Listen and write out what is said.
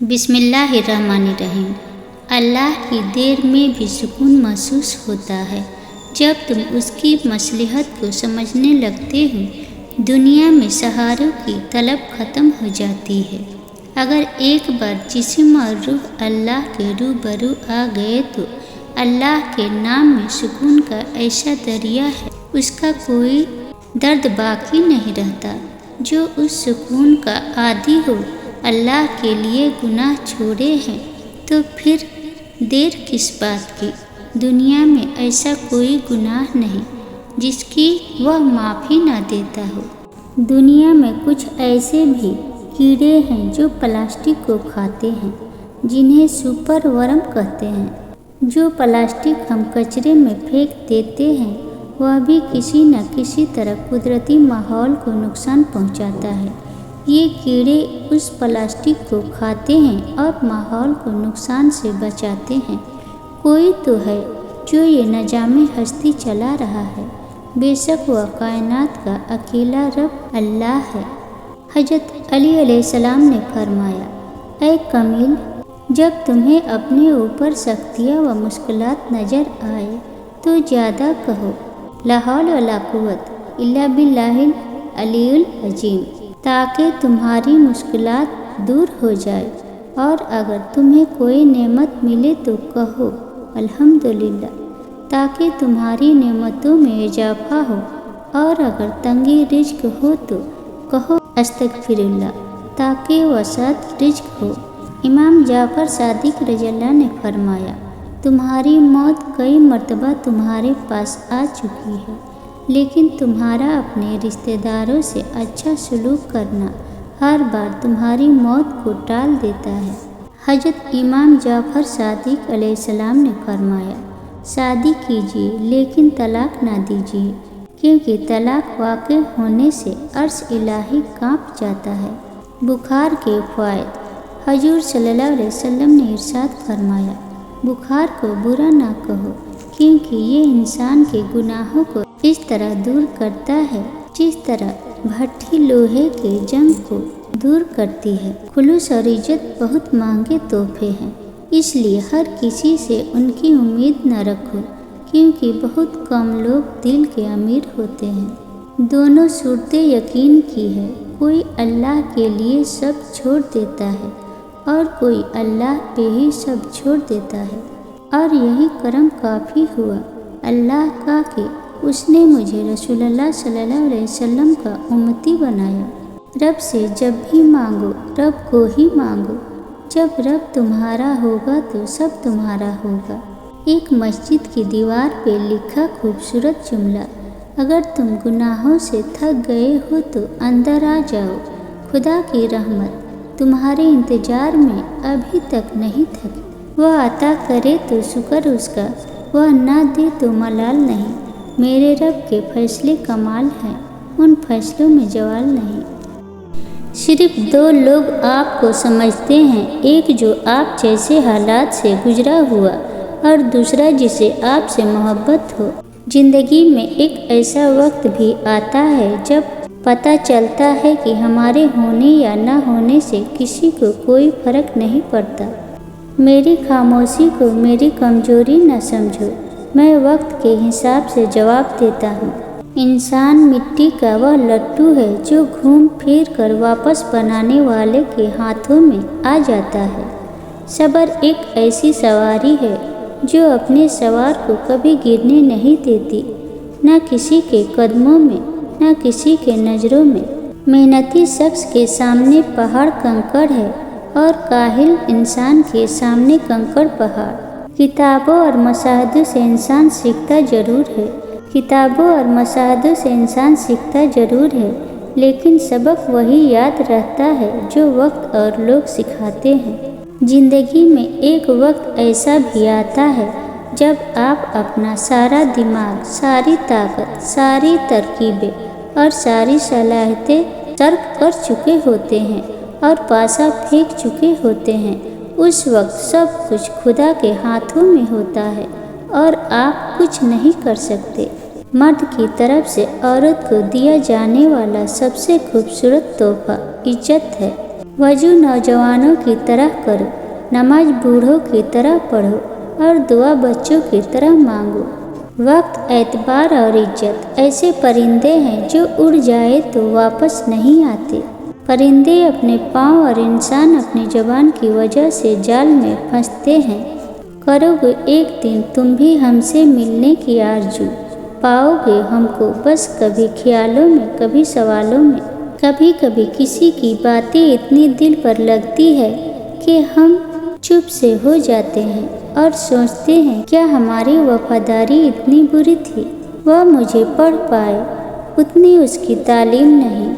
बिस्मिल्लाहिर्रहमानिर्रहीम। अल्लाह की देर में भी सुकून महसूस होता है जब तुम उसकी मसलहत को समझने लगते हो। दुनिया में सहारों की तलब ख़त्म हो जाती है। अगर एक बार जिस्म और रूह अल्लाह के रूबरू आ गए तो अल्लाह के नाम में सुकून का ऐसा दरिया है, उसका कोई दर्द बाकी नहीं रहता। जो उस सुकून का आदी हो, अल्लाह के लिए गुनाह छोड़े हैं तो फिर देर किस बात की। दुनिया में ऐसा कोई गुनाह नहीं जिसकी वह माफ़ी ना देता हो। दुनिया में कुछ ऐसे भी कीड़े हैं जो प्लास्टिक को खाते हैं, जिन्हें सुपर वर्म कहते हैं। जो प्लास्टिक हम कचरे में फेंक देते हैं, वह भी किसी न किसी तरह कुदरती माहौल को नुकसान पहुंचाता है। ये कीड़े उस प्लास्टिक को खाते हैं और माहौल को नुकसान से बचाते हैं। कोई तो है जो ये निज़ाम हस्ती चला रहा है। बेशक वह कायनात का अकेला रब अल्लाह है। हज़रत अली अलैहिस्सलाम ने फरमाया, ऐ कमील, जब तुम्हें अपने ऊपर सख्तियाँ व मुश्किलात नज़र आए तो ज़्यादा कहो ला हौल वला कुव्वत इल्ला बिल्लाहिल अलीयुल अज़ीम, ताकि तुम्हारी मुश्किलात दूर हो जाए। और अगर तुम्हें कोई नेमत मिले तो कहो अल्हम्दुलिल्लाह, ताकि तुम्हारी नेमतों में इजाफा हो। और अगर तंगी रिज्क हो तो कहो अस्तगफिरुल्लाह, ताकि वसअत रिज्क हो। इमाम जाफ़र सादिक रज़ियल्लाहु ने फरमाया, तुम्हारी मौत कई मर्तबा तुम्हारे पास आ चुकी है, लेकिन तुम्हारा अपने रिश्तेदारों से अच्छा सलूक करना हर बार तुम्हारी मौत को टाल देता है। हज़रत इमाम जाफ़र सादिक अलैहिस्सलाम ने फरमाया, शादी कीजिए लेकिन तलाक ना दीजिए, क्योंकि तलाक वाक़े होने से अर्श इलाही काँप जाता है। बुखार के फ़ायदे। हजूर सल्लल्लाहु अलैहि वसल्लम ने इरशाद फरमाया, बुखार को बुरा ना कहो, क्योंकि ये इंसान के गुनाहों को इस तरह दूर करता है जिस तरह भट्ठी लोहे के जंग को दूर करती है। खुलूस और इज्जत बहुत महंगे तोहफे हैं, इसलिए हर किसी से उनकी उम्मीद न रखो, क्योंकि बहुत कम लोग दिल के अमीर होते हैं। दोनों सूरतें यकीन की है, कोई अल्लाह के लिए सब छोड़ देता है और कोई अल्लाह पे ही सब छोड़ देता है। और यही करम काफ़ी हुआ अल्लाह का कि उसने मुझे रसूलुल्लाह सल्लल्लाहु अलैहि वसल्लम का उम्मती बनाया। रब से जब भी मांगो रब को ही मांगो। जब रब तुम्हारा होगा तो सब तुम्हारा होगा। एक मस्जिद की दीवार पे लिखा खूबसूरत जुमला, अगर तुम गुनाहों से थक गए हो तो अंदर आ जाओ, खुदा की रहमत तुम्हारे इंतज़ार में अभी तक नहीं थकी। वह अता करे तो शुक्र उसका, वह ना दे तो मलाल नहीं। मेरे रब के फैसले कमाल हैं, उन फैसलों में जवाल नहीं। सिर्फ दो लोग आपको समझते हैं, एक जो आप जैसे हालात से गुजरा हुआ और दूसरा जिसे आपसे मोहब्बत हो। ज़िंदगी में एक ऐसा वक्त भी आता है जब पता चलता है कि हमारे होने या न होने से किसी को कोई फ़र्क नहीं पड़ता। मेरी खामोशी को मेरी कमज़ोरी न समझो, मैं वक्त के हिसाब से जवाब देता हूँ। इंसान मिट्टी का वह लट्टू है जो घूम फिर कर वापस बनाने वाले के हाथों में आ जाता है। सब्र एक ऐसी सवारी है जो अपने सवार को कभी गिरने नहीं देती, न किसी के कदमों में न किसी के नज़रों में। मेहनती शख्स के सामने पहाड़ कंकड़ है और काहिल इंसान के सामने कंकड़ पहाड़। किताबों और मशाहिदों से इंसान सीखता ज़रूर है, किताबों और मशाहिदों से इंसान सीखता ज़रूर है, लेकिन सबक वही याद रहता है जो वक्त और लोग सिखाते हैं। ज़िंदगी में एक वक्त ऐसा भी आता है जब आप अपना सारा दिमाग, सारी ताकत, सारी तरकीबें और सारी सलाहियतें तर्क कर चुके होते हैं और पासा फेंक चुके होते हैं। उस वक्त सब कुछ खुदा के हाथों में होता है और आप कुछ नहीं कर सकते। मर्द की तरफ से औरत को दिया जाने वाला सबसे खूबसूरत तोहफा इज्जत है। वजू नौजवानों की तरह करो, नमाज बूढ़ों की तरह पढ़ो और दुआ बच्चों की तरह मांगो। वक्त, एतबार और इज्जत ऐसे परिंदे हैं जो उड़ जाए तो वापस नहीं आते। परिंदे अपने पाँव और इंसान अपनी ज़बान की वजह से जाल में फंसते हैं। करोगे एक दिन तुम भी हमसे मिलने की आरज़ू, पाओगे हमको बस कभी ख्यालों में, कभी सवालों में। कभी कभी किसी की बातें इतनी दिल पर लगती है कि हम चुप से हो जाते हैं और सोचते हैं क्या हमारी वफादारी इतनी बुरी थी। वह मुझे पढ़ पाए उतनी उसकी तालीम नहीं,